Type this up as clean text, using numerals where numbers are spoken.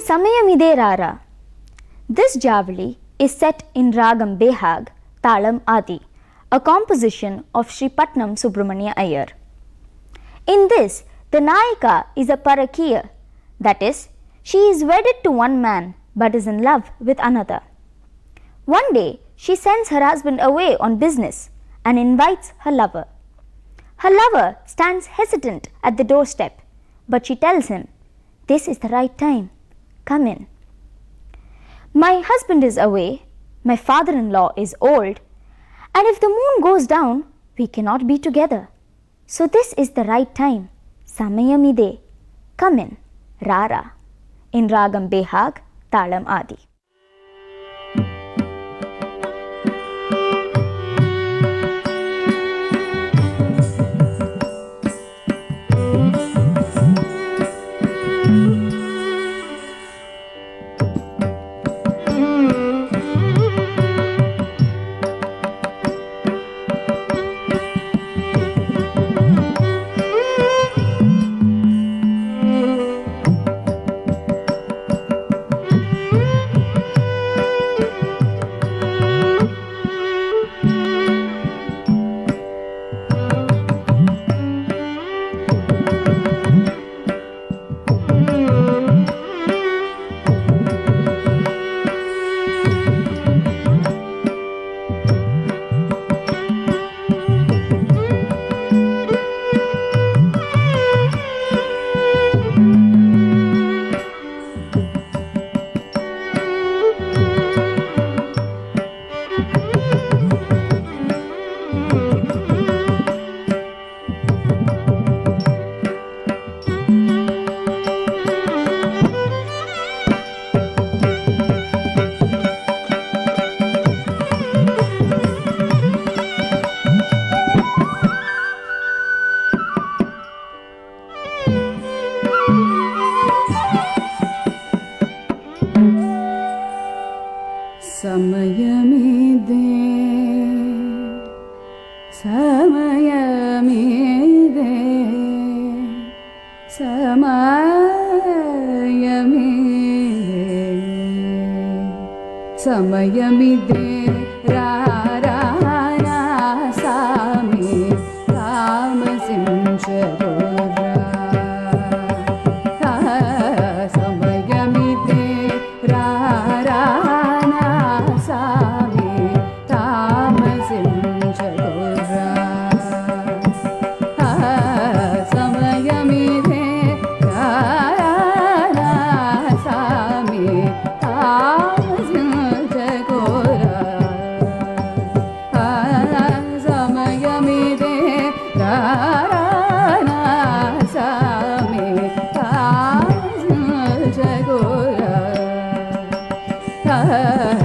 Samayamide Rara. This Javali is set in Ragam Behag, Talam Adi, a composition of Sri Patnam Subramania Iyer. In this, the Nayika is a Parakiya, that is, she is wedded to one man but is in love with another. One day, she sends her husband away on business and invites her lover. Her lover stands hesitant at the doorstep, but she tells him, "This is the right time. Come in. My husband is away, my father-in-law is old, and if the moon goes down, we cannot be together. So this is the right time. Samayamide. Come in. Rara." In Ragam Behag, Talam Adi. Samayamide, Samayamide, Samayamide, Samayamide, Rara Sami, Ramasimchadora. Samayamide, Rara Sami, Ramasimchadora. Samayamide, Rara Sami, Ramasimchadora. Samayamide, Rara Sami, Ramasimchadora.